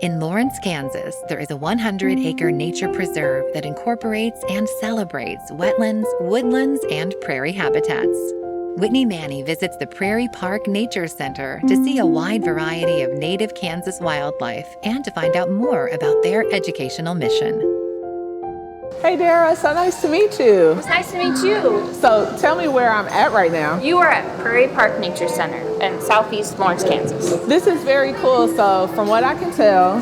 In Lawrence, Kansas, there is a 100-acre nature preserve that incorporates and celebrates wetlands, woodlands, and prairie habitats. Whitney Manny visits the Prairie Park Nature Center to see a wide variety of native Kansas wildlife and to find out more about their educational mission. Hey Dara, so nice to meet you. It's nice to meet you. So tell me where I'm at right now. You are at Prairie Park Nature Center in southeast Lawrence, Kansas. This is very cool. So from what I can tell,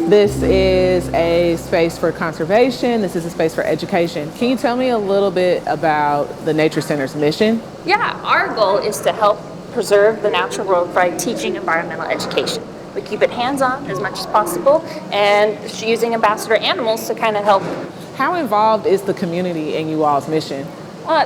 this is a space for conservation. This is a space for education. Can you tell me a little bit about the Nature Center's mission? Yeah, our goal is to help preserve the natural world by teaching environmental education. We keep it hands-on as much as possible and using ambassador animals to kind of help. How involved is the community in you all's mission?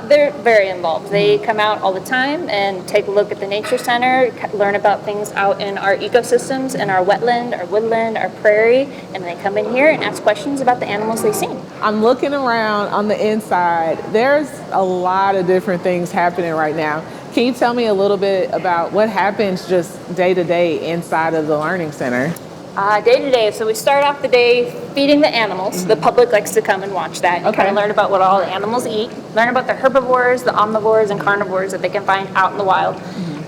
They're very involved. They come out all the time and take a look at the Nature Center, learn about things out in our ecosystems, in our wetland, our woodland, our prairie, and they come in here and ask questions about the animals they've seen. I'm looking around on the inside. There's a lot of different things happening right now. Can you tell me a little bit about what happens just day to day inside of the Learning Center? Day to day, so we start off the day feeding the animals. The public likes to come and watch that and kind of learn about what all the animals eat, learn about the herbivores, the omnivores, and carnivores that they can find out in the wild.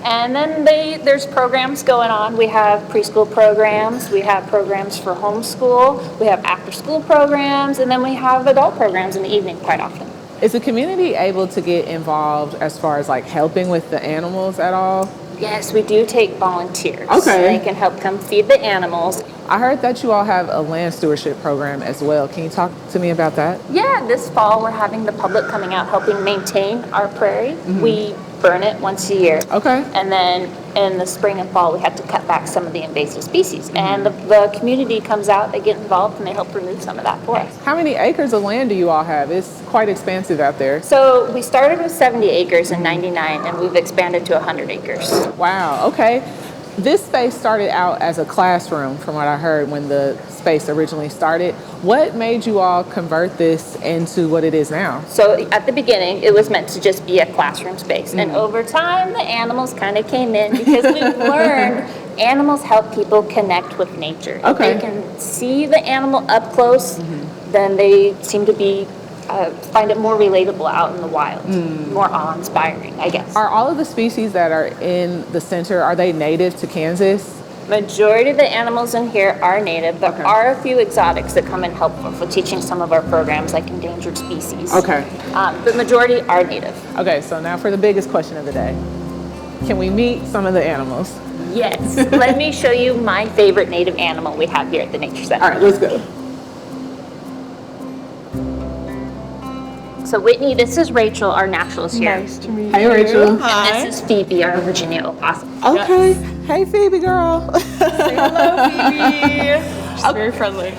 And then there's programs going on. We have preschool programs, we have programs for homeschool, we have after school programs, and then we have adult programs in the evening quite often. Is the community able to get involved as far as like helping with the animals at all? Yes, we do take volunteers. Okay. So they can help come feed the animals. I heard that you all have a land stewardship program as well. Can you talk to me about that? Yeah, this fall we're having the public coming out helping maintain our prairie. We burn it once a year. Okay. And then in the spring and fall we have to cut back some of the invasive species. And the community comes out, they get involved, and they help remove some of that for us. How many acres of land do you all have? It's quite expansive out there. So we started with 70 acres in 99 and we've expanded to 100 acres. Wow, okay. This space started out as a classroom from what I heard when the space originally started. What made you all convert this into what it is now? So at the beginning, it was meant to just be a classroom space. And over time, the animals kind of came in because we've learned animals help people connect with nature. If they can see the animal up close, then they seem to be find it more relatable out in the wild, more awe-inspiring, I guess. Are all of the species that are in the center, are they native to Kansas? Majority of the animals in here are native. There are a few exotics that come and help with teaching some of our programs, like endangered species. But majority are native. Okay, so now for the biggest question of the day. Can we meet some of the animals? Yes. Let me show you my favorite native animal we have here at the Nature Center. All right, let's go. So Whitney, this is Rachel, our naturalist here. Nice to meet you. Hey, Rachel. Hi. And this is Phoebe, our Virginia opossum. Okay. Hey, Phoebe girl. Say hello, Phoebe. She's very friendly.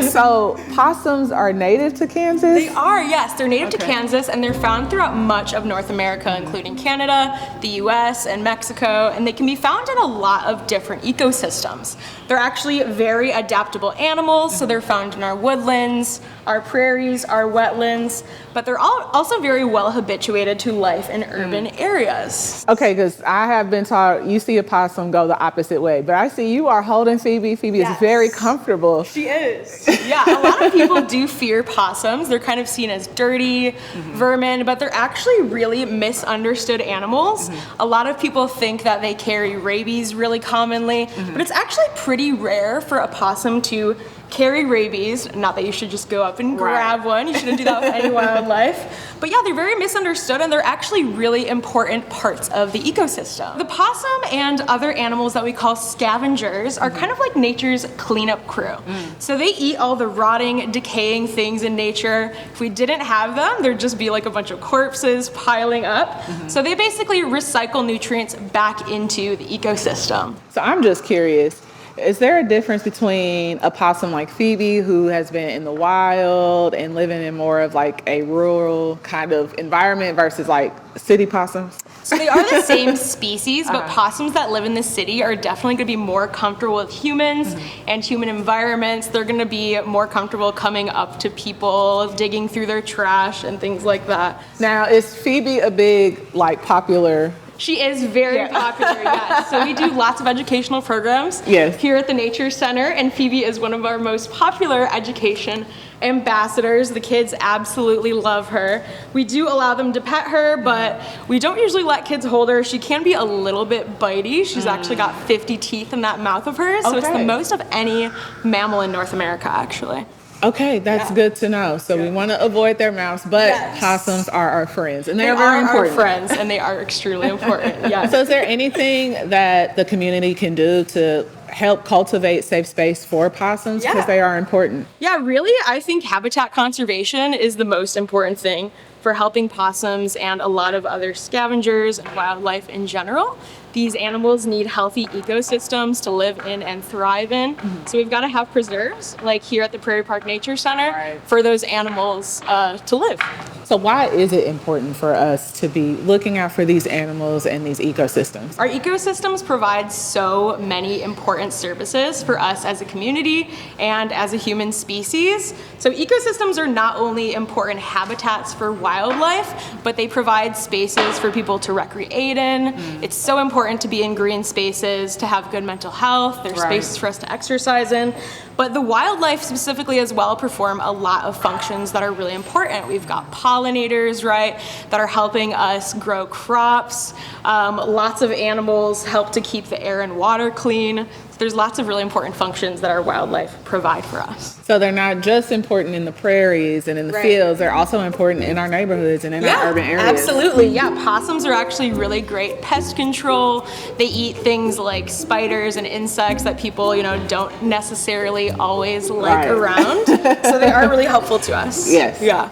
So possums are native to Kansas? They are, yes. They're native to Kansas, and they're found throughout much of North America, including Canada, the US, and Mexico, and they can be found in a lot of different ecosystems. They're actually very adaptable animals, so they're found in our woodlands, our prairies, our wetlands, but they're also very well habituated to life in urban areas. Okay, because I have been taught you see a possum go the opposite way, but I see you are holding Phoebe. Phoebe is very comfortable. She is. Yeah, a lot of people do fear possums. They're kind of seen as dirty vermin, but they're actually really misunderstood animals. A lot of people think that they carry rabies really commonly, but it's actually pretty rare for a possum to carry rabies. Not that you should just go up and grab one. You shouldn't do that with any wildlife. But yeah, they're very misunderstood, and they're actually really important parts of the ecosystem. The possum and other animals that we call scavengers are kind of like nature's cleanup crew. So they eat all the rotting, decaying things in nature. If we didn't have them, there'd just be like a bunch of corpses piling up. So they basically recycle nutrients back into the ecosystem. So I'm just curious. Is there a difference between a possum like Phoebe, who has been in the wild and living in more of like a rural kind of environment, versus like city possums? So they are the same species, but possums that live in the city are definitely going to be more comfortable with humans and human environments. They're going to be more comfortable coming up to people, digging through their trash and things like that. Now, is Phoebe a big, like, popular She is very popular, yes. So we do lots of educational programs here at the Nature Center, and Phoebe is one of our most popular education ambassadors. The kids absolutely love her. We do allow them to pet her, but we don't usually let kids hold her. She can be a little bit bitey. She's actually got 50 teeth in that mouth of hers, so it's the most of any mammal in North America, actually. Okay, that's good to know. So we want to avoid their mouths, but possums are our friends, and they are very important. Our friends, and they are extremely important. Yeah. So, is there anything that the community can do to help cultivate safe space for possums, because they are important? Yeah, really, I think habitat conservation is the most important thing for helping possums and a lot of other scavengers and wildlife in general. These animals need healthy ecosystems to live in and thrive in. So we've got to have preserves, like here at the Prairie Park Nature Center, for those animals to live. So why is it important for us to be looking out for these animals and these ecosystems? Our ecosystems provide so many important services for us as a community and as a human species. So ecosystems are not only important habitats for wildlife, but they provide spaces for people to recreate in. It's so important to be in green spaces, to have good mental health. There's spaces for us to exercise in. But the wildlife specifically as well perform a lot of functions that are really important. We've got pollinators, right, that are helping us grow crops. Lots of animals help to keep the air and water clean. There's lots of really important functions that our wildlife provide for us. So they're not just important in the prairies and in the fields, they're also important in our neighborhoods and in our urban areas. Absolutely, yeah. Possums are actually really great pest control. They eat things like spiders and insects that people, don't necessarily always like around. So they are really helpful to us. Yes. Yeah.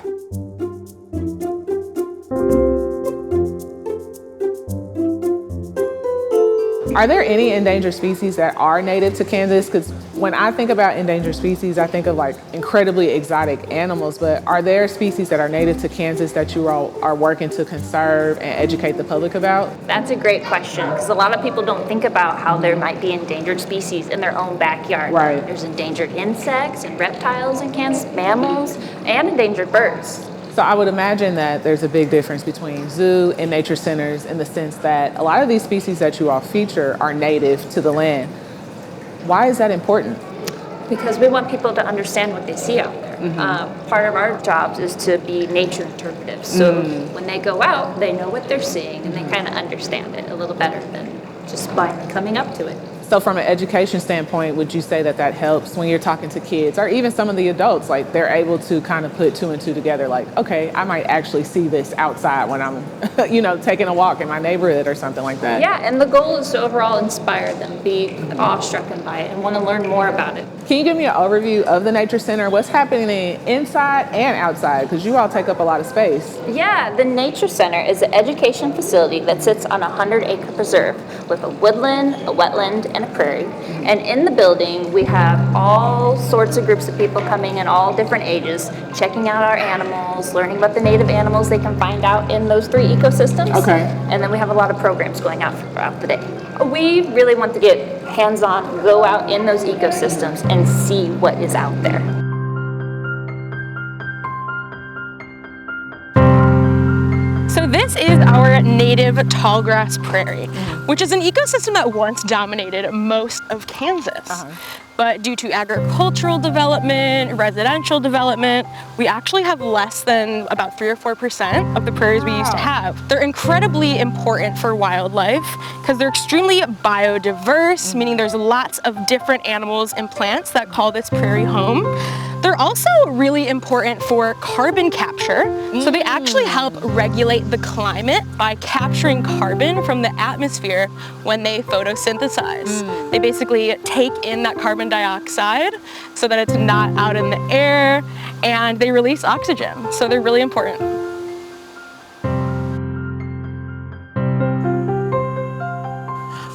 Are there any endangered species that are native to Kansas? Because when I think about endangered species, I think of like incredibly exotic animals, but are there species that are native to Kansas that you all are working to conserve and educate the public about? That's a great question, because a lot of people don't think about how there might be endangered species in their own backyard. Right. There's endangered insects and reptiles in Kansas, mammals, and endangered birds. So I would imagine that there's a big difference between zoo and nature centers in the sense that a lot of these species that you all feature are native to the land. Why is that important? Because we want people to understand what they see out there. Part of our jobs is to be nature interpreters. So when they go out, they know what they're seeing and they kind of understand it a little better than just by coming up to it. So from an education standpoint, would you say that that helps when you're talking to kids or even some of the adults, like they're able to kind of put two and two together, like, okay, I might actually see this outside when I'm, taking a walk in my neighborhood or something like that? Yeah, and the goal is to overall inspire them, be awestruck by it and want to learn more about it. Can you give me an overview of the Nature Center? What's happening inside and outside? Because you all take up a lot of space. Yeah, the Nature Center is an education facility that sits on a 100-acre preserve with a woodland, a wetland, and a prairie. And in the building, we have all sorts of groups of people coming in all different ages, checking out our animals, learning about the native animals they can find out in those 3 ecosystems. Okay. And then we have a lot of programs going out throughout the day. We really want to get hands-on, go out in those ecosystems and see what is out there. So this is our native tallgrass prairie, which is an ecosystem that once dominated most of Kansas. But due to agricultural development, residential development, we actually have less than about 3 or 4% of the prairies we used to have. They're incredibly important for wildlife because they're extremely biodiverse, meaning there's lots of different animals and plants that call this prairie home. They're also really important for carbon capture. So they actually help regulate the climate by capturing carbon from the atmosphere when they photosynthesize. They basically take in that carbon dioxide so that it's not out in the air, and they release oxygen. So they're really important.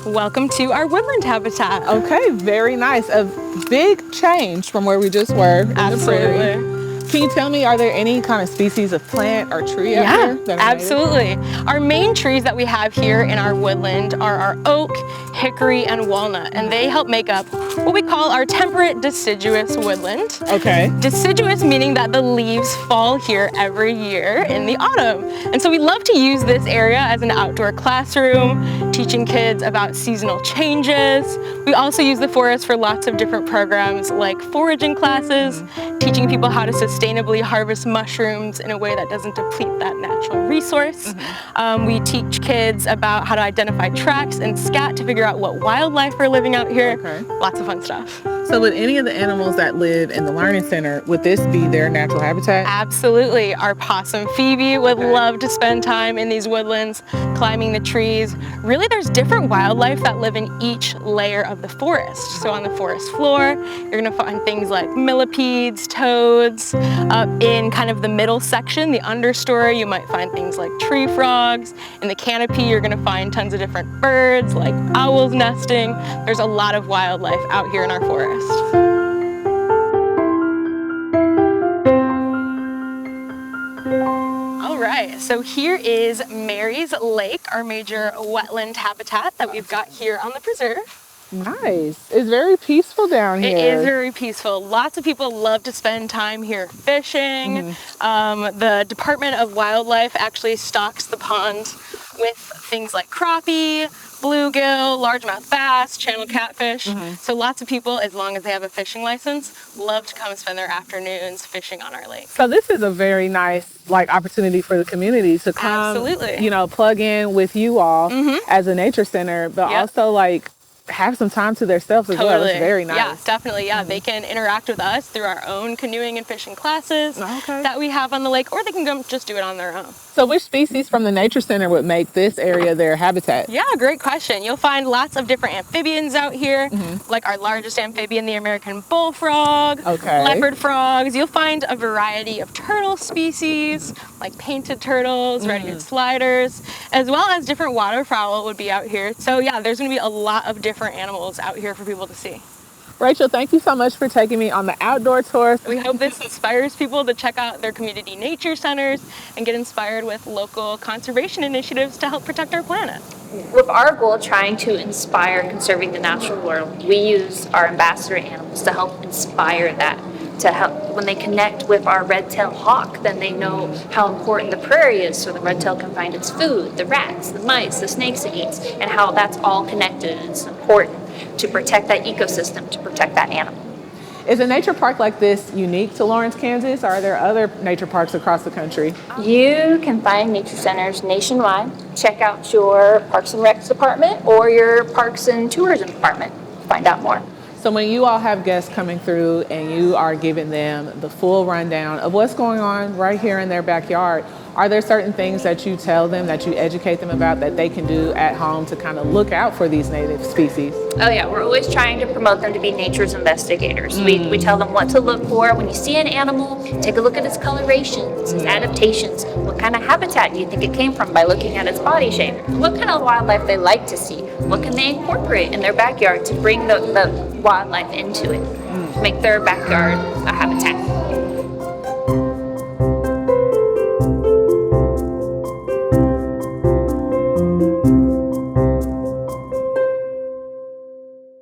Welcome to our woodland habitat. Okay, very nice. A big change from where we just were. Absolutely. Can you tell me, are there any kind of species of plant or tree out Yeah, here that are native? absolutely. Our main trees that we have here in our woodland are our oak, hickory, and walnut, and they help make up what we call our temperate deciduous woodland. Okay. Deciduous meaning that the leaves fall here every year in the autumn. And so we love to use this area as an outdoor classroom, teaching kids about seasonal changes. We also use the forest for lots of different programs like foraging classes, teaching people how to sustainably harvest mushrooms in a way that doesn't deplete that natural resource. We teach kids about how to identify tracks and scat to figure out what wildlife are living out here. Okay. Lots of fun stuff. So would any of the animals that live in the Learning Center, would this be their natural habitat? Absolutely. Our possum Phoebe would love to spend time in these woodlands, climbing the trees. Really, there's different wildlife that live in each layer of the forest. So on the forest floor, you're gonna find things like millipedes, toads. Up in kind of the middle section, the understory, you might find things like tree frogs. In the canopy, you're gonna find tons of different birds, like owls nesting. There's a lot of wildlife out here in our forest. All right, so here is Mary's Lake, our major wetland habitat that we've got here on the preserve. Nice. It's very peaceful down here. It is very peaceful. Lots of people love to spend time here fishing. The Department of Wildlife actually stocks the pond with things like crappie, bluegill, largemouth bass, channel catfish. So lots of people, as long as they have a fishing license, love to come spend their afternoons fishing on our lake. So this is a very nice opportunity for the community to come, Absolutely. plug in with you all as a nature center, but also have some time to themselves as well. It's very nice. Yeah, definitely. Yeah, they can interact with us through our own canoeing and fishing classes that we have on the lake, or they can go just do it on their own. So which species from the Nature Center would make this area their habitat? Yeah, great question. You'll find lots of different amphibians out here, like our largest amphibian, the American bullfrog, leopard frogs. You'll find a variety of turtle species, like painted turtles, red-eared sliders, as well as different waterfowl would be out here. So yeah, there's gonna be a lot of different animals out here for people to see. Rachel, thank you so much for taking me on the outdoor tour. We hope this inspires people to check out their community nature centers and get inspired with local conservation initiatives to help protect our planet. With our goal trying to inspire conserving the natural world, we use our ambassador animals to help inspire that. To help when they connect with our red-tailed hawk, then they know how important the prairie is, so the red-tail can find its food, the rats, the mice, the snakes it eats, and how that's all connected, and it's important to protect that ecosystem, to protect that animal. Is a nature park like this unique to Lawrence, Kansas, or are there other nature parks across the country? You can find nature centers nationwide. Check out your Parks and Recs department or your Parks and Tourism department to find out more. So when you all have guests coming through and you are giving them the full rundown of what's going on right here in their backyard, are there certain things that you tell them, that you educate them about, that they can do at home to kind of look out for these native species? Oh yeah, we're always trying to promote them to be nature's investigators. We tell them what to look for. When you see an animal, take a look at its colorations, its adaptations. What kind of habitat do you think it came from by looking at its body shape? What kind of wildlife they like to see? What can they incorporate in their backyard to bring the wildlife into it? Make their backyard a habitat.